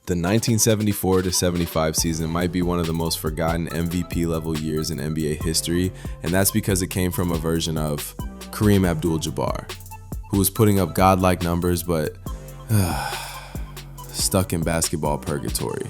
The 1974-75 season might be one of the most forgotten MVP level years in NBA history, and that's because it came from a version of Kareem Abdul-Jabbar, who was putting up godlike numbers but stuck in basketball purgatory.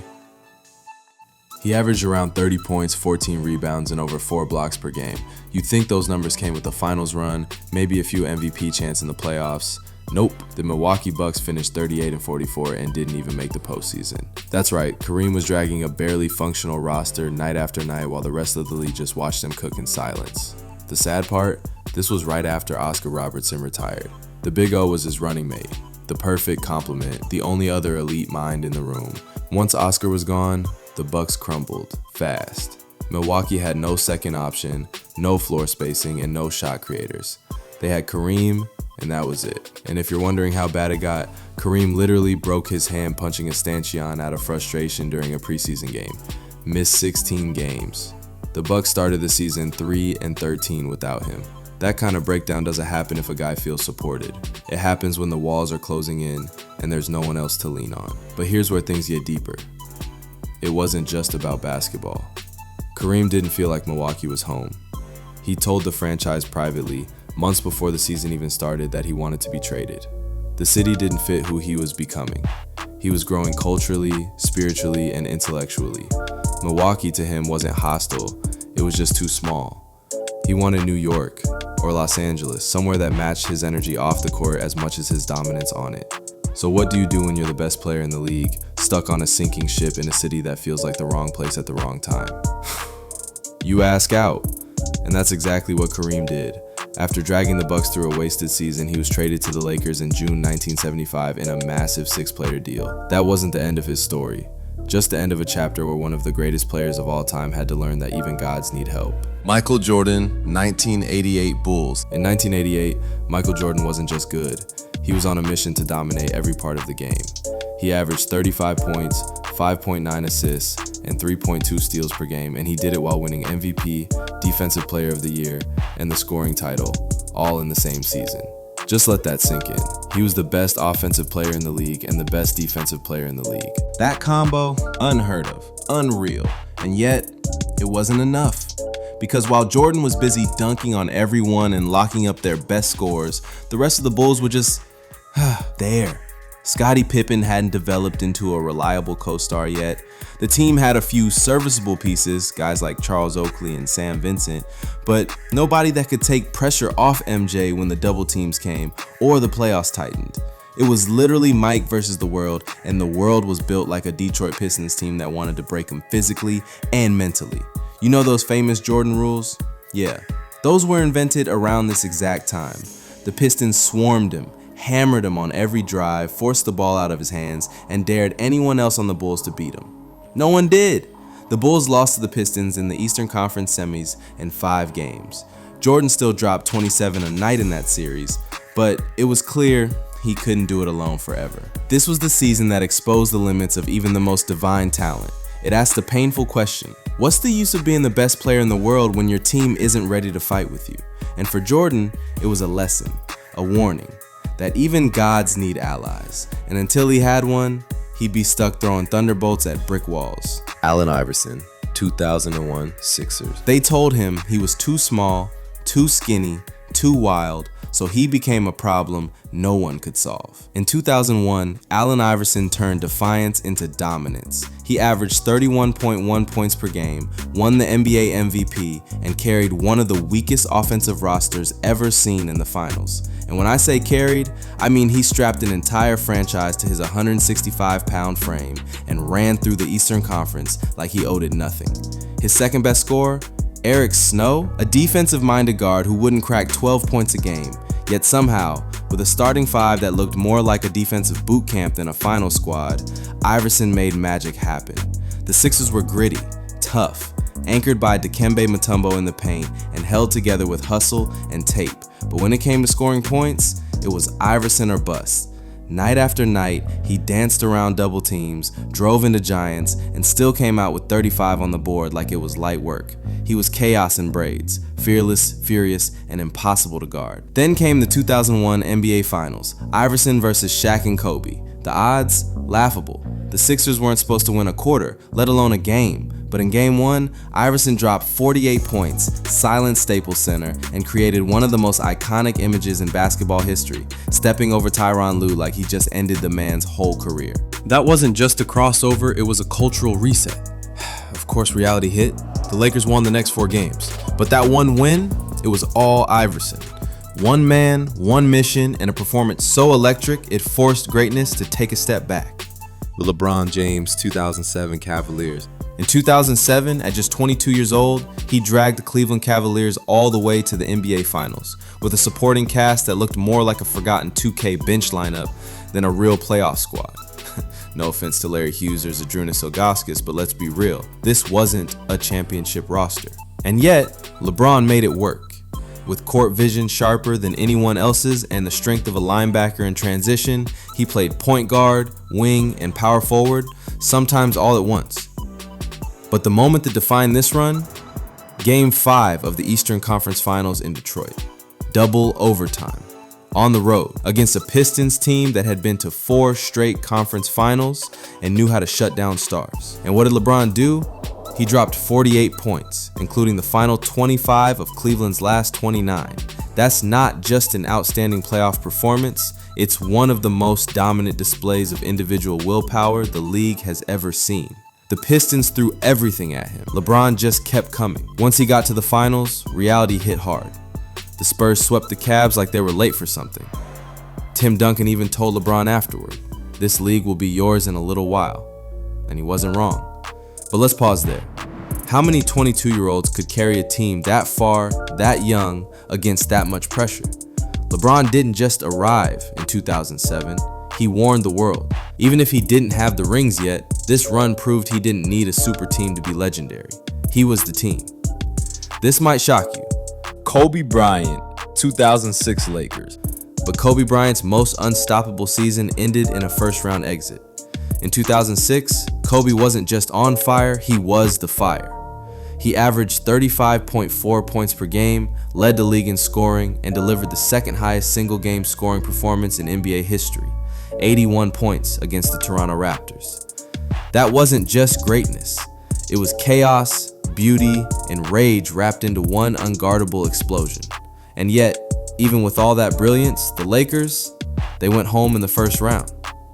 He averaged around 30 points, 14 rebounds, and over 4 blocks per game. You'd think those numbers came with a finals run, maybe a few MVP chants in the playoffs. Nope, the Milwaukee Bucks finished 38-44 and didn't even make the postseason. That's right, Kareem was dragging a barely functional roster night after night while the rest of the league just watched him cook in silence. The sad part? This was right after Oscar Robertson retired. The Big O was his running mate, the perfect complement, the only other elite mind in the room. Once Oscar was gone, the Bucks crumbled fast. Milwaukee had no second option, no floor spacing, and no shot creators. They had Kareem, and that was it. And if you're wondering how bad it got, Kareem literally broke his hand punching a stanchion out of frustration during a preseason game. Missed 16 games. The Bucks started the season 3-13 without him. That kind of breakdown doesn't happen if a guy feels supported. It happens when the walls are closing in and there's no one else to lean on. But here's where things get deeper. It wasn't just about basketball. Kareem didn't feel like Milwaukee was home. He told the franchise privately, months before the season even started, that he wanted to be traded. The city didn't fit who he was becoming. He was growing culturally, spiritually, and intellectually. Milwaukee to him wasn't hostile, it was just too small. He wanted New York or Los Angeles, somewhere that matched his energy off the court as much as his dominance on it. So what do you do when you're the best player in the league, stuck on a sinking ship in a city that feels like the wrong place at the wrong time? You ask out, and that's exactly what Kareem did. After dragging the Bucks through a wasted season, he was traded to the Lakers in June 1975 in a massive 6-player deal. That wasn't the end of his story, just the end of a chapter where one of the greatest players of all time had to learn that even gods need help. Michael Jordan, 1988 Bulls. In 1988, Michael Jordan wasn't just good. He was on a mission to dominate every part of the game. He averaged 35 points, 5.9 assists, and 3.2 steals per game, and he did it while winning MVP, Defensive Player of the Year, and the scoring title, all in the same season. Just let that sink in. He was the best offensive player in the league and the best defensive player in the league. That combo, unheard of, unreal, and yet, it wasn't enough. Because while Jordan was busy dunking on everyone and locking up their best scores, the rest of the Bulls were just there. Scottie Pippen hadn't developed into a reliable co-star yet. The team had a few serviceable pieces, guys like Charles Oakley and Sam Vincent, but nobody that could take pressure off MJ when the double teams came or the playoffs tightened. It was literally Mike versus the world, and the world was built like a Detroit Pistons team that wanted to break him physically and mentally. You know those famous Jordan rules? Yeah, those were invented around this exact time. The Pistons swarmed him, hammered him on every drive, forced the ball out of his hands, and dared anyone else on the Bulls to beat him. No one did. The Bulls lost to the Pistons in the Eastern Conference semis in 5 games. Jordan still dropped 27 a night in that series, but it was clear he couldn't do it alone forever. This was the season that exposed the limits of even the most divine talent. It asked the painful question, what's the use of being the best player in the world when your team isn't ready to fight with you? And for Jordan, it was a lesson, a warning, that even gods need allies, and until he had one, he'd be stuck throwing thunderbolts at brick walls. Allen Iverson, 2001 Sixers. They told him he was too small, too skinny, too wild, so he became a problem no one could solve. In 2001, Allen Iverson turned defiance into dominance. He averaged 31.1 points per game, won the NBA MVP, and carried one of the weakest offensive rosters ever seen in the finals. And when I say carried, I mean he strapped an entire franchise to his 165-pound frame and ran through the Eastern Conference like he owed it nothing. His second best scorer? Eric Snow, a defensive-minded guard who wouldn't crack 12 points a game, yet somehow, with a starting 5 that looked more like a defensive boot camp than a final squad, Iverson made magic happen. The Sixers were gritty, tough, anchored by Dikembe Mutombo in the paint and held together with hustle and tape, but when it came to scoring points, it was Iverson or bust. Night after night, he danced around double teams, drove into giants, and still came out with 35 on the board like it was light work. He was chaos in braids, fearless, furious, and impossible to guard. Then came the 2001 NBA Finals, Iverson versus Shaq and Kobe. The odds? Laughable. The Sixers weren't supposed to win a quarter, let alone a game. But in Game 1, Iverson dropped 48 points, silenced Staples Center, and created one of the most iconic images in basketball history, stepping over Tyronn Lue like he just ended the man's whole career. That wasn't just a crossover, it was a cultural reset. Of course, reality hit. The Lakers won the next 4 games. But that one win, it was all Iverson. One man, one mission, and a performance so electric it forced greatness to take a step back. The LeBron James 2007 Cavaliers. In 2007, at just 22 years old, he dragged the Cleveland Cavaliers all the way to the NBA Finals, with a supporting cast that looked more like a forgotten 2K bench lineup than a real playoff squad. No offense to Larry Hughes or Zydrunas Ilgauskas, but let's be real, this wasn't a championship roster. And yet, LeBron made it work. With court vision sharper than anyone else's and the strength of a linebacker in transition, he played point guard, wing, and power forward, sometimes all at once. But the moment that defined this run, Game 5 of the Eastern Conference Finals in Detroit. Double overtime. On the road, against a Pistons team that had been to 4 straight conference finals and knew how to shut down stars. And what did LeBron do? He dropped 48 points, including the final 25 of Cleveland's last 29. That's not just an outstanding playoff performance, it's one of the most dominant displays of individual willpower the league has ever seen. The Pistons threw everything at him. LeBron just kept coming. Once he got to the finals, reality hit hard. The Spurs swept the Cavs like they were late for something. Tim Duncan even told LeBron afterward, "This league will be yours in a little while." And he wasn't wrong. But let's pause there. How many 22-year-olds could carry a team that far, that young, against that much pressure? LeBron didn't just arrive in 2007, he warned the world. Even if he didn't have the rings yet, this run proved he didn't need a super team to be legendary. He was the team. This might shock you. Kobe Bryant 2006 Lakers. But Kobe Bryant's most unstoppable season ended in a first-round exit. In 2006, Kobe wasn't just on fire, he was the fire. He averaged 35.4 points per game, led the league in scoring, and delivered the second highest single-game scoring performance in NBA history, 81 points against the Toronto Raptors. That wasn't just greatness, it was chaos, beauty, and rage wrapped into one unguardable explosion. And yet, even with all that brilliance, the Lakers, they went home in the first round.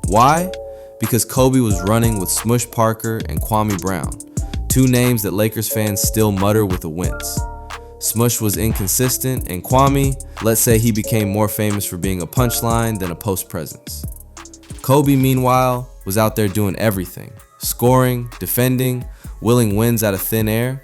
Why? Because Kobe was running with Smush Parker and Kwame Brown, 2 names that Lakers fans still mutter with a wince. Smush was inconsistent, and Kwame, let's say he became more famous for being a punchline than a post presence. Kobe, meanwhile, was out there doing everything, scoring, defending, willing wins out of thin air.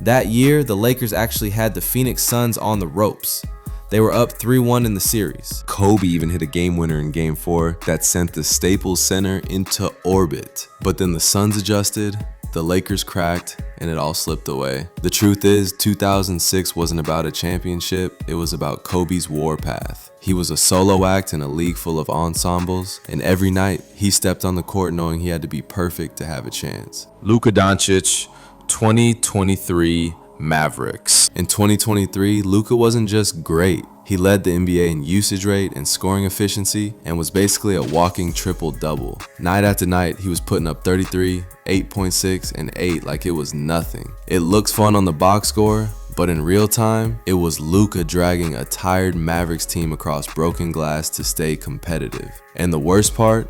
That year, the Lakers actually had the Phoenix Suns on the ropes. They were up 3-1 in the series. Kobe even hit a game winner in Game 4 that sent the Staples Center into orbit. But then the Suns adjusted, the Lakers cracked, and it all slipped away. The truth is, 2006 wasn't about a championship, it was about Kobe's warpath. He was a solo act in a league full of ensembles, and every night, he stepped on the court knowing he had to be perfect to have a chance. Luka Doncic, 2023 Mavericks. In 2023, Luka wasn't just great. He led the NBA in usage rate and scoring efficiency and was basically a walking triple-double. Night after night, he was putting up 33, 8.6, and 8 like it was nothing. It looks fun on the box score, but in real time, it was Luka dragging a tired Mavericks team across broken glass to stay competitive. And the worst part,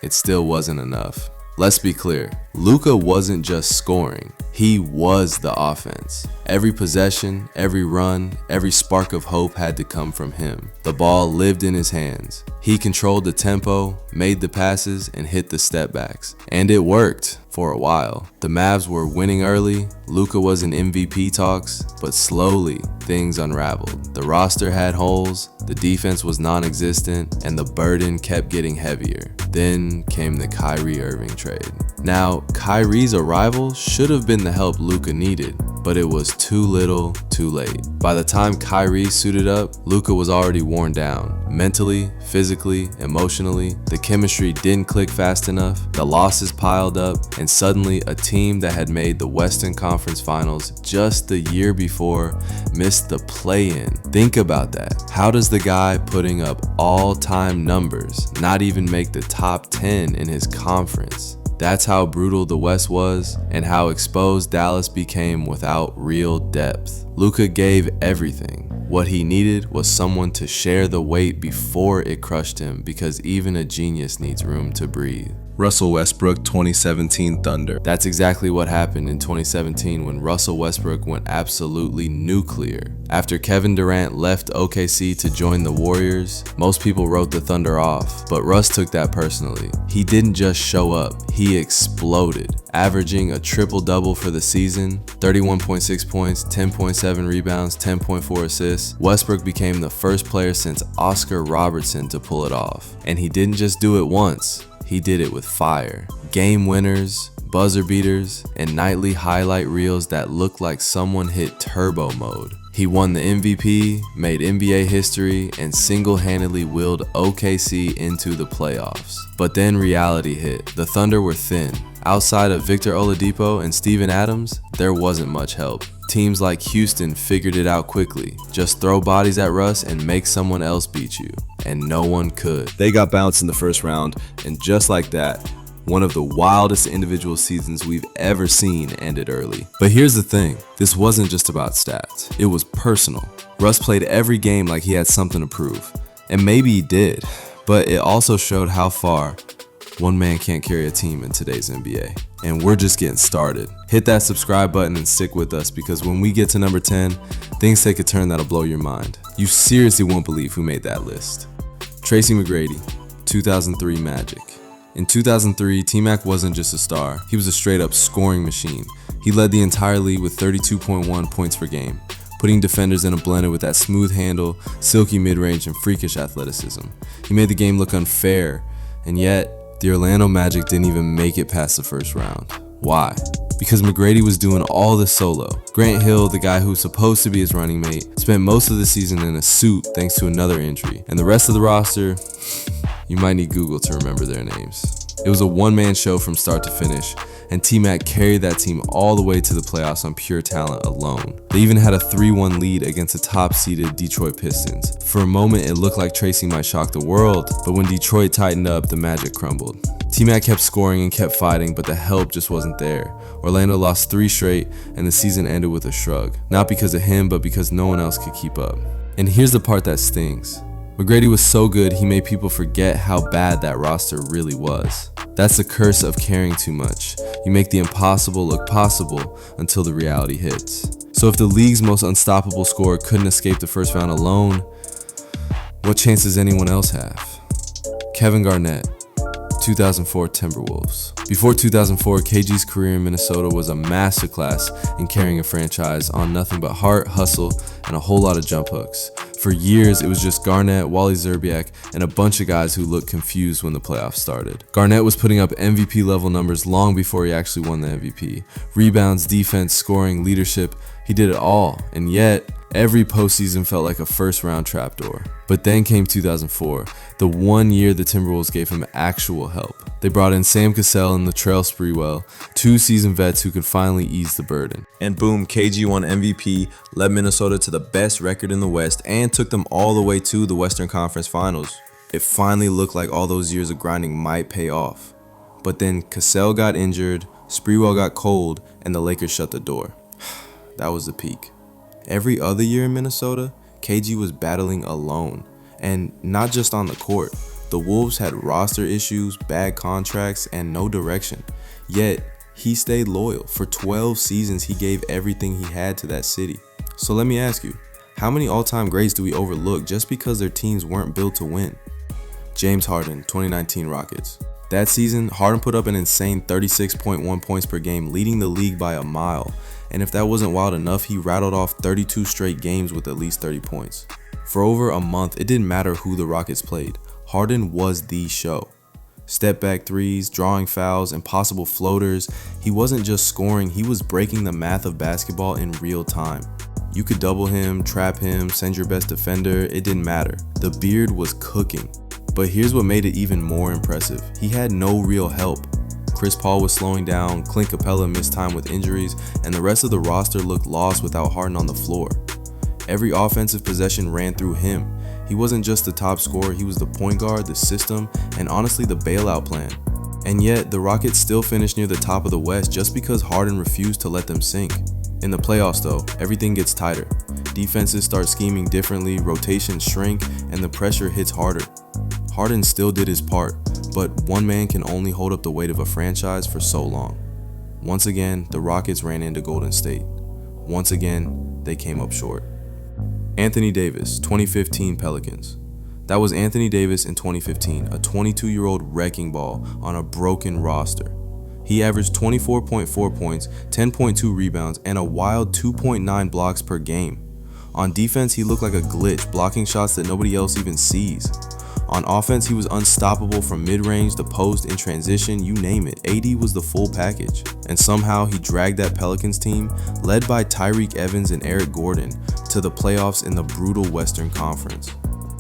it still wasn't enough. Let's be clear, Luka wasn't just scoring, he was the offense. Every possession, every run, every spark of hope had to come from him. The ball lived in his hands. He controlled the tempo, made the passes, and hit the step backs. And it worked for a while. The Mavs were winning early, Luka was in MVP talks, but slowly things unraveled. The roster had holes, the defense was non-existent, and the burden kept getting heavier. Then came the Kyrie Irving trade. Now, Kyrie's arrival should have been the help Luka needed, but it was too little, too late. By the time Kyrie suited up, Luka was already worn down. Mentally, physically, emotionally, the chemistry didn't click fast enough, the losses piled up, and suddenly a team that had made the Western Conference Finals just the year before missed the play-in. Think about that. How does the guy putting up all-time numbers not even make the top 10 in his conference? That's how brutal the West was and how exposed Dallas became without real depth. Luka gave everything. What he needed was someone to share the weight before it crushed him, because even a genius needs room to breathe. Russell Westbrook 2017 Thunder. That's exactly what happened in 2017 when Russell Westbrook went absolutely nuclear. After Kevin Durant left OKC to join the Warriors, most people wrote the Thunder off, but Russ took that personally. He didn't just show up, he exploded. Averaging a triple-double for the season, 31.6 points, 10.7 rebounds, 10.4 assists, Westbrook became the first player since Oscar Robertson to pull it off. And he didn't just do it once. He did it with fire. Game winners, buzzer beaters, and nightly highlight reels that looked like someone hit turbo mode. He won the MVP, made NBA history, and single-handedly willed OKC into the playoffs. But then reality hit. The Thunder were thin. Outside of Victor Oladipo and Steven Adams, there wasn't much help. Teams like Houston figured it out quickly. Just throw bodies at Russ and make someone else beat you. And no one could. They got bounced in the first round, and just like that, one of the wildest individual seasons we've ever seen ended early. But here's the thing, this wasn't just about stats. It was personal. Russ played every game like he had something to prove. And maybe he did, but it also showed how far one man can't carry a team in today's NBA. And we're just getting started. Hit that subscribe button and stick with us, because when we get to number 10, things take a turn that'll blow your mind. You seriously won't believe who made that list. Tracy McGrady, 2003 Magic. In 2003, T-Mac wasn't just a star, he was a straight up scoring machine. He led the entire league with 32.1 points per game, putting defenders in a blender with that smooth handle, silky mid-range, and freakish athleticism. He made the game look unfair, and yet, the Orlando Magic didn't even make it past the first round. Why? Because McGrady was doing all this solo. Grant Hill, the guy who's supposed to be his running mate, spent most of the season in a suit thanks to another injury. And the rest of the roster, you might need Google to remember their names. It was a one-man show from start to finish, and T-Mac carried that team all the way to the playoffs on pure talent alone. They even had a 3-1 lead against the top-seeded Detroit Pistons. For a moment, it looked like Tracy might shock the world, but when Detroit tightened up, the Magic crumbled. T-Mac kept scoring and kept fighting, but the help just wasn't there. Orlando lost 3 straight, and the season ended with a shrug. Not because of him, but because no one else could keep up. And here's the part that stings. McGrady was so good, he made people forget how bad that roster really was. That's the curse of caring too much. You make the impossible look possible until the reality hits. So if the league's most unstoppable scorer couldn't escape the first round alone, what chance does anyone else have? Kevin Garnett, 2004 Timberwolves. Before 2004, KG's career in Minnesota was a masterclass in carrying a franchise on nothing but heart, hustle, and a whole lot of jump hooks. For years, it was just Garnett, Wally Szczerbiak, and a bunch of guys who looked confused when the playoffs started. Garnett was putting up MVP level numbers long before he actually won the MVP. Rebounds, defense, scoring, leadership, he did it all, and yet, every postseason felt like a first-round trapdoor. But then came 2004, the one year the Timberwolves gave him actual help. They brought in Sam Cassell and Latrell Sprewell, 2 seasoned vets who could finally ease the burden. And boom, KG won MVP, led Minnesota to the best record in the West, and took them all the way to the Western Conference Finals. It finally looked like all those years of grinding might pay off. But then Cassell got injured, Sprewell got cold, and the Lakers shut the door. That was the peak. Every other year in Minnesota, KG was battling alone, and not just on the court. The Wolves had roster issues, bad contracts, and no direction. Yet, he stayed loyal. For 12 seasons, he gave everything he had to that city. So let me ask you, how many all-time greats do we overlook just because their teams weren't built to win? James Harden, 2019 Rockets. That season, Harden put up an insane 36.1 points per game, leading the league by a mile. And if that wasn't wild enough, he rattled off 32 straight games with at least 30 points. For over a month, it didn't matter who the Rockets played. Harden was the show. Step back threes, drawing fouls, impossible floaters. He wasn't just scoring, he was breaking the math of basketball in real time. You could double him, trap him, send your best defender, it didn't matter. The beard was cooking. But here's what made it even more impressive. He had no real help. Chris Paul was slowing down, Clint Capella missed time with injuries, and the rest of the roster looked lost without Harden on the floor. Every offensive possession ran through him. He wasn't just the top scorer, he was the point guard, the system, and honestly the bailout plan. And yet, the Rockets still finished near the top of the West just because Harden refused to let them sink. In the playoffs though, everything gets tighter. Defenses start scheming differently, rotations shrink, and the pressure hits harder. Harden still did his part, but one man can only hold up the weight of a franchise for so long. Once again, the Rockets ran into Golden State. Once again, they came up short. Anthony Davis, 2015 Pelicans. That was Anthony Davis in 2015, a 22-year-old wrecking ball on a broken roster. He averaged 24.4 points, 10.2 rebounds, and a wild 2.9 blocks per game. On defense, he looked like a glitch, blocking shots that nobody else even sees. On offense, he was unstoppable from mid-range, the post, in transition, you name it. AD was the full package. And somehow he dragged that Pelicans team, led by Tyreke Evans and Eric Gordon, to the playoffs in the brutal Western Conference.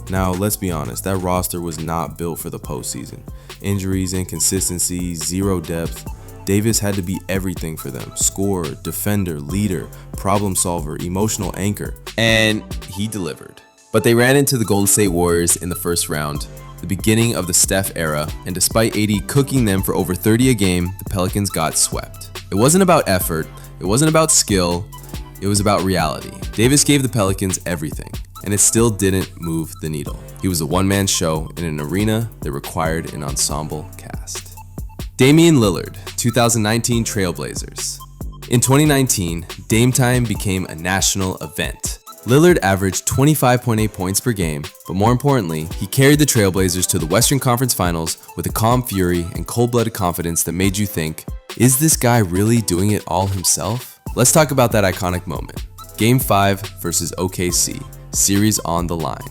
Now, let's be honest, that roster was not built for the postseason. Injuries, inconsistencies, zero depth. Davis had to be everything for them. Scorer, defender, leader, problem solver, emotional anchor. And he delivered. But they ran into the Golden State Warriors in the first round, the beginning of the Steph era, and despite AD cooking them for over 30 a game, the Pelicans got swept. It wasn't about effort, it wasn't about skill, it was about reality. Davis gave the Pelicans everything, and it still didn't move the needle. He was a one-man show in an arena that required an ensemble cast. Damian Lillard, 2019 Trailblazers. In 2019, Dame Time became a national event. Lillard averaged 25.8 points per game, but more importantly, he carried the Trailblazers to the Western Conference Finals with a calm fury and cold-blooded confidence that made you think, is this guy really doing it all himself? Let's talk about that iconic moment. Game 5 versus OKC, series on the line.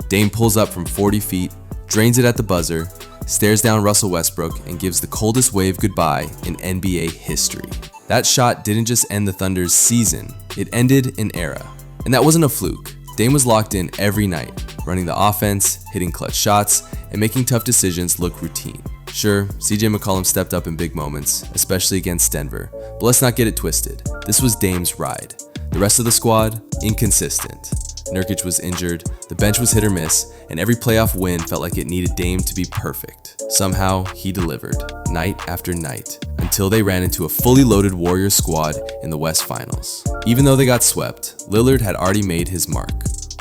Dame pulls up from 40 feet, drains it at the buzzer, stares down Russell Westbrook, and gives the coldest wave goodbye in NBA history. That shot didn't just end the Thunder's season, it ended an era. And that wasn't a fluke. Dame was locked in every night, running the offense, hitting clutch shots, and making tough decisions look routine. Sure, CJ McCollum stepped up in big moments, especially against Denver, but let's not get it twisted. This was Dame's ride. The rest of the squad, inconsistent. Nurkic was injured, the bench was hit or miss, and every playoff win felt like it needed Dame to be perfect. Somehow, he delivered, night after night, until they ran into a fully loaded Warriors squad in the West Finals. Even though they got swept, Lillard had already made his mark.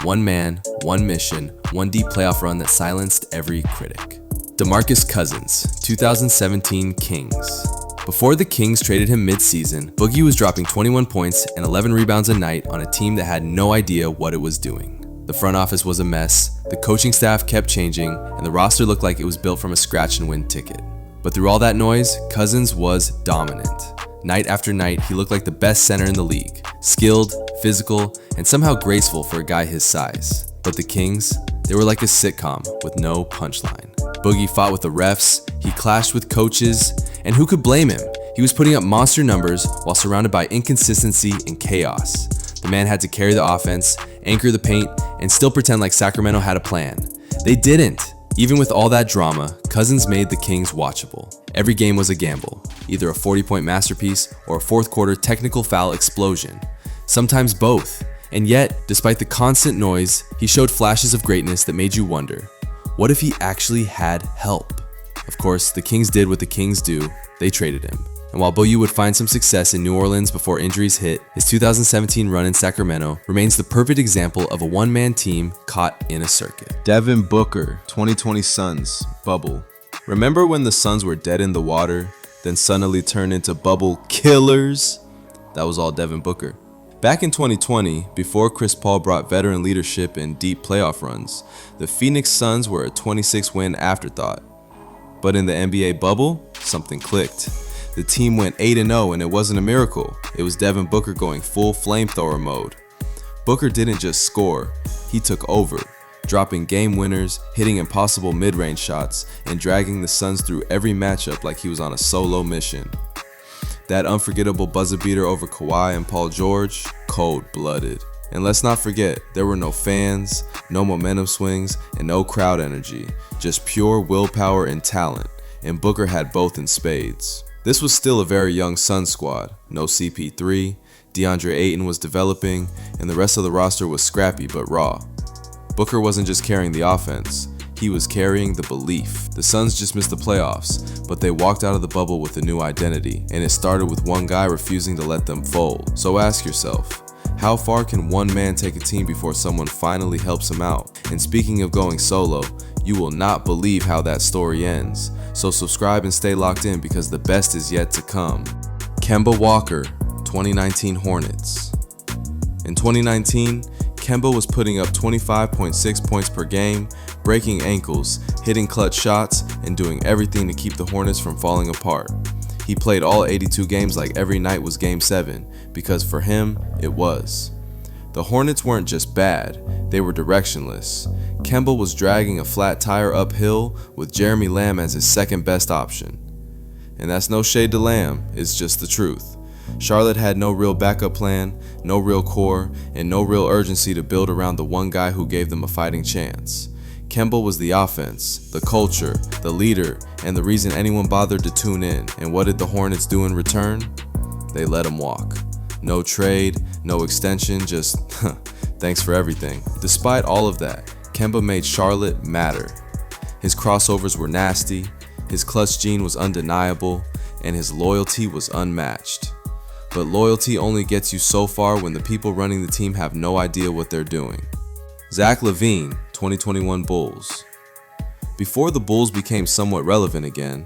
One man, one mission, one deep playoff run that silenced every critic. DeMarcus Cousins, 2017 Kings. Before the Kings traded him mid-season, Boogie was dropping 21 points and 11 rebounds a night on a team that had no idea what it was doing. The front office was a mess, the coaching staff kept changing, and the roster looked like it was built from a scratch-and-win ticket. But through all that noise, Cousins was dominant. Night after night, he looked like the best center in the league. Skilled, physical, and somehow graceful for a guy his size. But the Kings, they were like a sitcom with no punchline. Boogie fought with the refs, he clashed with coaches, and who could blame him? He was putting up monster numbers while surrounded by inconsistency and chaos. The man had to carry the offense, anchor the paint, and still pretend like Sacramento had a plan. They didn't. Even with all that drama, Cousins made the Kings watchable. Every game was a gamble, either a 40-point masterpiece or a fourth quarter technical foul explosion. Sometimes both. And yet, despite the constant noise, he showed flashes of greatness that made you wonder, what if he actually had help? Of course, the Kings did what the Kings do, they traded him. And while Boogie would find some success in New Orleans before injuries hit, his 2017 run in Sacramento remains the perfect example of a one-man team caught in a circuit. Devin Booker, 2020 Suns, bubble. Remember when the Suns were dead in the water, then suddenly turned into bubble killers? That was all Devin Booker. Back in 2020, before Chris Paul brought veteran leadership and deep playoff runs, the Phoenix Suns were a 26-win afterthought. But in the NBA bubble, something clicked. The team went 8-0 and it wasn't a miracle. It was Devin Booker going full flamethrower mode. Booker didn't just score, he took over. dropping game winners, hitting impossible mid-range shots, and dragging the Suns through every matchup like he was on a solo mission. That unforgettable buzzer beater over Kawhi and Paul George, cold-blooded. And let's not forget, there were no fans, no momentum swings, and no crowd energy, just pure willpower and talent, and Booker had both in spades. This was still a very young Suns squad, no CP3, DeAndre Ayton was developing, and the rest of the roster was scrappy but raw. Booker wasn't just carrying the offense, he was carrying the belief. The Suns just missed the playoffs, but they walked out of the bubble with a new identity, and it started with one guy refusing to let them fold. So ask yourself, how far can one man take a team before someone finally helps him out? And speaking of going solo, you will not believe how that story ends. So subscribe and stay locked in because the best is yet to come. Kemba Walker, 2019 Hornets. In 2019, Kemba was putting up 25.6 points per game, breaking ankles, hitting clutch shots, and doing everything to keep the Hornets from falling apart. He played all 82 games like every night was Game 7, because for him, it was. The Hornets weren't just bad, they were directionless. Kemba was dragging a flat tire uphill with Jeremy Lamb as his second best option. And that's no shade to Lamb, it's just the truth. Charlotte had no real backup plan, no real core, and no real urgency to build around the one guy who gave them a fighting chance. Kemba was the offense, the culture, the leader, and the reason anyone bothered to tune in. And what did the Hornets do in return? They let him walk. No trade, no extension, just thanks for everything. Despite all of that, Kemba made Charlotte matter. His crossovers were nasty, his clutch gene was undeniable, and his loyalty was unmatched. But loyalty only gets you so far when the people running the team have no idea what they're doing. Zach LaVine, 2021 Bulls. Before the Bulls became somewhat relevant again,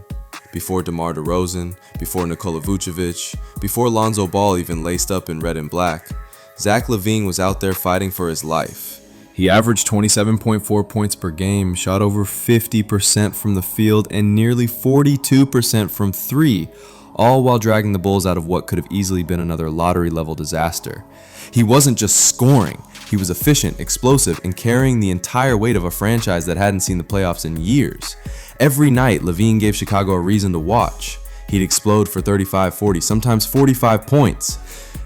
before DeMar DeRozan, before Nikola Vucevic, before Lonzo Ball even laced up in red and black, Zach LaVine was out there fighting for his life. He averaged 27.4 points per game, shot over 50% from the field, and nearly 42% from three, all while dragging the Bulls out of what could have easily been another lottery-level disaster. He wasn't just scoring, he was efficient, explosive, and carrying the entire weight of a franchise that hadn't seen the playoffs in years. Every night, LaVine gave Chicago a reason to watch. He'd explode for 35, 40, sometimes 45 points,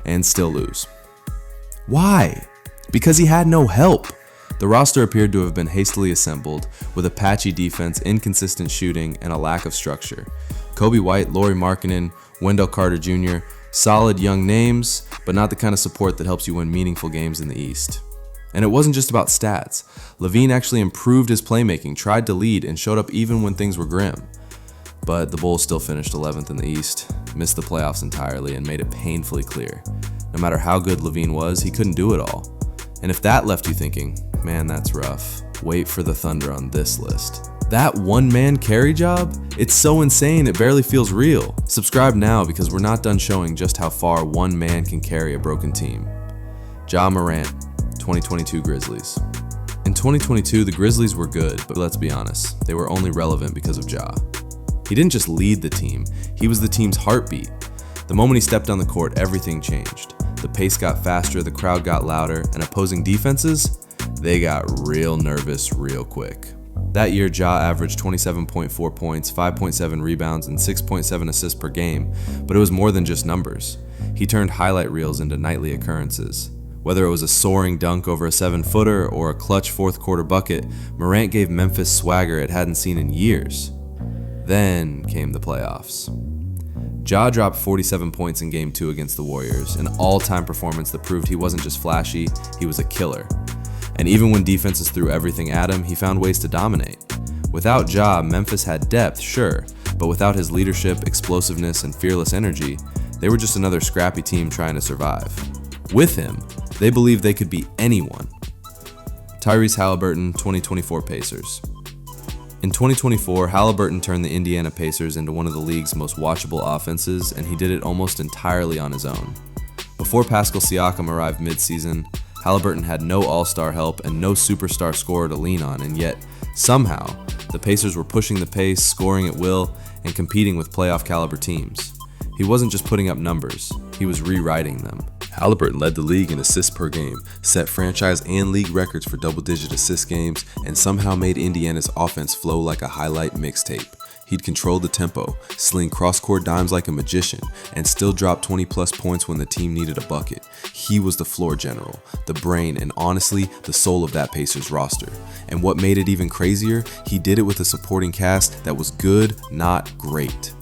and still lose. Why? Because he had no help. The roster appeared to have been hastily assembled, with a patchy defense, inconsistent shooting, and a lack of structure. Kobe White, Lauri Markkanen, Wendell Carter Jr., solid young names, but not the kind of support that helps you win meaningful games in the East. And it wasn't just about stats. LaVine actually improved his playmaking, tried to lead, and showed up even when things were grim. But the Bulls still finished 11th in the East, missed the playoffs entirely, and made it painfully clear. No matter how good LaVine was, he couldn't do it all. And if that left you thinking, man, that's rough, wait for the Thunder on this list. That one-man carry job? It's so insane it barely feels real. Subscribe now because we're not done showing just how far one man can carry a broken team. Ja Morant, 2022 Grizzlies. In 2022, the Grizzlies were good, but let's be honest, they were only relevant because of Ja. He didn't just lead the team, he was the team's heartbeat. The moment he stepped on the court, everything changed. The pace got faster, the crowd got louder, and opposing defenses, they got real nervous real quick. That year, Ja averaged 27.4 points, 5.7 rebounds, and 6.7 assists per game, but it was more than just numbers. He turned highlight reels into nightly occurrences. Whether it was a soaring dunk over a 7-footer or a clutch fourth quarter bucket, Morant gave Memphis swagger it hadn't seen in years. Then came the playoffs. Ja dropped 47 points in Game 2 against the Warriors, an all-time performance that proved he wasn't just flashy, he was a killer. And even when defenses threw everything at him, he found ways to dominate. Without Ja, Memphis had depth, sure, but without his leadership, explosiveness, and fearless energy, they were just another scrappy team trying to survive. With him, they believed they could beat anyone. Tyrese Haliburton, 2024 Pacers. In 2024, Haliburton turned the Indiana Pacers into one of the league's most watchable offenses, and he did it almost entirely on his own. Before Pascal Siakam arrived mid-season, Haliburton had no all-star help and no superstar scorer to lean on, and yet, somehow, the Pacers were pushing the pace, scoring at will, and competing with playoff-caliber teams. He wasn't just putting up numbers, he was rewriting them. Haliburton led the league in assists per game, set franchise and league records for double-digit assist games, and somehow made Indiana's offense flow like a highlight mixtape. He'd control the tempo, sling cross-court dimes like a magician, and still drop 20-plus points when the team needed a bucket. He was the floor general, the brain, and honestly, the soul of that Pacers roster. And what made it even crazier, he did it with a supporting cast that was good, not great.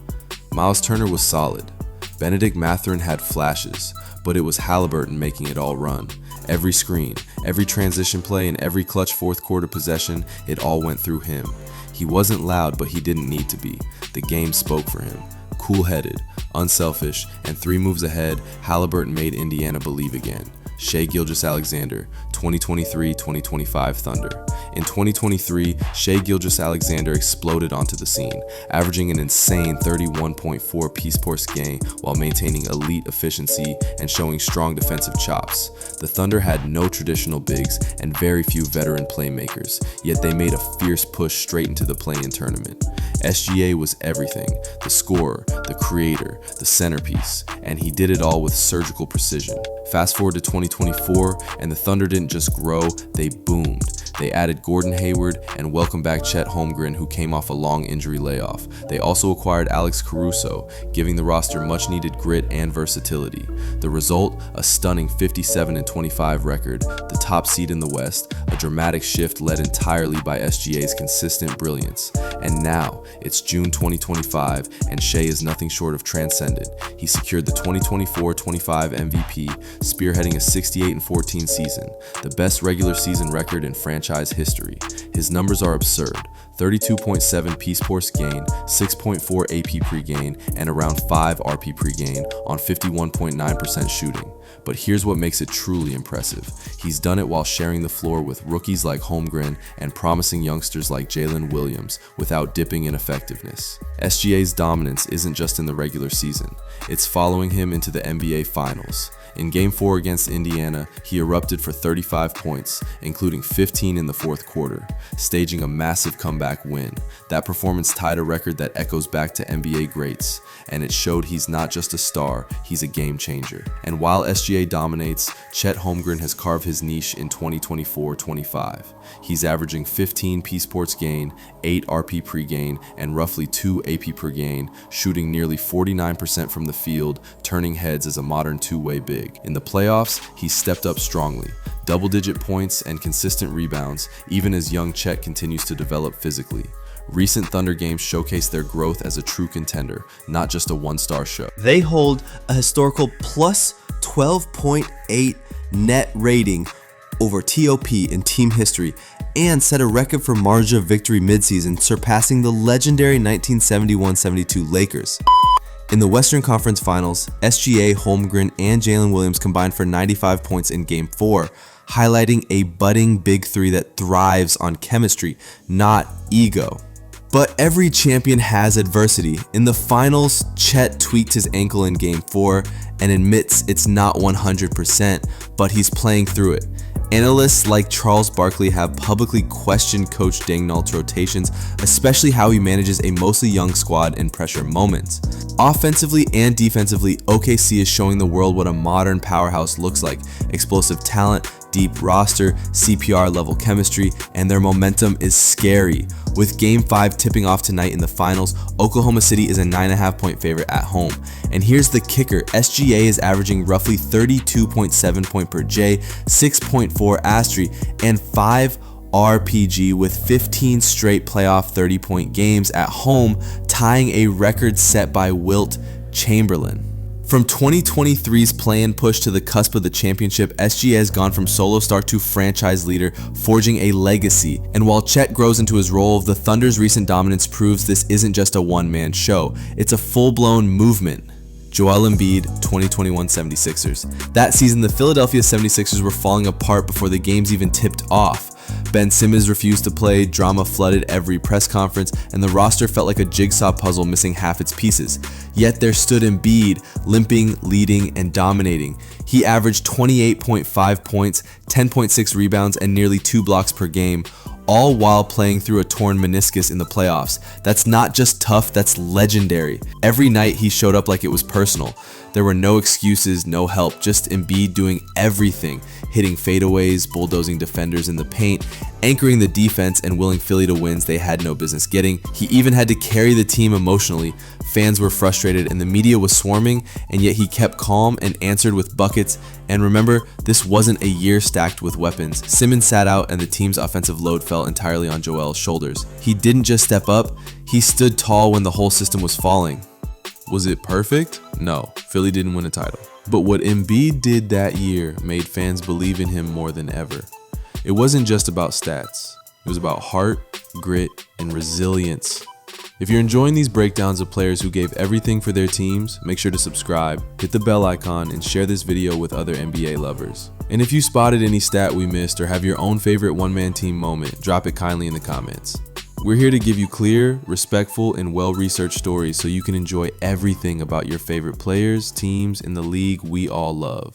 Miles Turner was solid. Benedict Mathurin had flashes, but it was Haliburton making it all run. Every screen, every transition play, and every clutch fourth quarter possession, it all went through him. He wasn't loud, but he didn't need to be. The game spoke for him. Cool-headed, unselfish, and 3 moves ahead, Haliburton made Indiana believe again. Shai Gilgeous-Alexander, 2023-2025 Thunder. In 2023, Shai Gilgeous-Alexander exploded onto the scene, averaging an insane 31.4 piece per game while maintaining elite efficiency and showing strong defensive chops. The Thunder had no traditional bigs and very few veteran playmakers, yet they made a fierce push straight into the play-in tournament. SGA was everything, the scorer, the creator, the centerpiece, and he did it all with surgical precision. Fast forward to 2024, and the Thunder didn't just grow, they boomed. They added Gordon Hayward and welcomed back Chet Holmgren, who came off a long injury layoff. They also acquired Alex Caruso, giving the roster much-needed grit and versatility. The result, a stunning 57-25 record, the top seed in the West, a dramatic shift led entirely by SGA's consistent brilliance. And now, it's June 2025, and Shai is nothing short of transcendent. He secured the 2024-25 MVP, spearheading a 68-14 season, the best regular season record in franchise history. His numbers are absurd: 32.7 piece per gain, 6.4 AP pre-gain, and around 5 RP pre-gain on 51.9% shooting. But here's what makes it truly impressive. He's done it while sharing the floor with rookies like Holmgren and promising youngsters like Jalen Williams without dipping in effectiveness. SGA's dominance isn't just in the regular season, it's following him into the NBA Finals. In Game 4 against Indiana, he erupted for 35 points, including 15 in the fourth quarter, staging a massive comeback win. That performance tied a record that echoes back to NBA greats, and it showed he's not just a star, he's a game changer. And while SGA dominates, Chet Holmgren has carved his niche in 2024-25. He's averaging 15 piece per gain, 8 RP pre-gain, and roughly 2 AP per gain, shooting nearly 49% from the field, turning heads as a modern two-way big. In the playoffs, he stepped up strongly, double-digit points and consistent rebounds, even as young Chet continues to develop physically. Recent Thunder games showcase their growth as a true contender, not just a one-star show. They hold a historical plus 12.8 net rating over TOP in team history and set a record for margin of victory midseason, surpassing the legendary 1971-72 Lakers. In the Western Conference Finals, SGA, Holmgren, and Jalen Williams combined for 95 points in Game 4, highlighting a budding big three that thrives on chemistry, not ego. But every champion has adversity. In the finals, Chet tweaked his ankle in Game 4 and admits it's not 100%, but he's playing through it. Analysts like Charles Barkley have publicly questioned Coach Daignault's rotations, especially how he manages a mostly young squad in pressure moments. Offensively and defensively, OKC is showing the world what a modern powerhouse looks like: explosive talent, deep roster, CPR level chemistry, and their momentum is scary. With Game 5 tipping off tonight in the finals, Oklahoma City is a 9.5 point favorite at home. And here's the kicker: SGA is averaging roughly 32.7 point per J, 6.4 Astri, and 5 RPG with 15 straight playoff 30-point games at home, tying a record set by Wilt Chamberlain. From 2023's play-in push to the cusp of the championship, SGA has gone from solo star to franchise leader, forging a legacy. And while Chet grows into his role, the Thunder's recent dominance proves this isn't just a one-man show. It's a full-blown movement. Joel Embiid, 2021 76ers. That season, the Philadelphia 76ers were falling apart before the games even tipped off. Ben Simmons refused to play, drama flooded every press conference, and the roster felt like a jigsaw puzzle missing half its pieces. Yet there stood Embiid, limping, leading, and dominating. He averaged 28.5 points, 10.6 rebounds, and nearly 2 blocks per game, all while playing through a torn meniscus in the playoffs. That's not just tough, that's legendary. Every night he showed up like it was personal. There were no excuses, no help, just Embiid doing everything, hitting fadeaways, bulldozing defenders in the paint, anchoring the defense, and willing Philly to wins they had no business getting. He even had to carry the team emotionally. Fans were frustrated and the media was swarming, and yet he kept calm and answered with buckets. And remember, this wasn't a year stacked with weapons. Simmons sat out and the team's offensive load fell entirely on Joel's shoulders. He didn't just step up, he stood tall when the whole system was falling. Was it perfect? No, Philly didn't win a title. But what Embiid did that year made fans believe in him more than ever. It wasn't just about stats. It was about heart, grit, and resilience. If you're enjoying these breakdowns of players who gave everything for their teams, make sure to subscribe, hit the bell icon, and share this video with other NBA lovers. And if you spotted any stat we missed or have your own favorite one-man team moment, drop it kindly in the comments. We're here to give you clear, respectful, and well-researched stories so you can enjoy everything about your favorite players, teams, and the league we all love.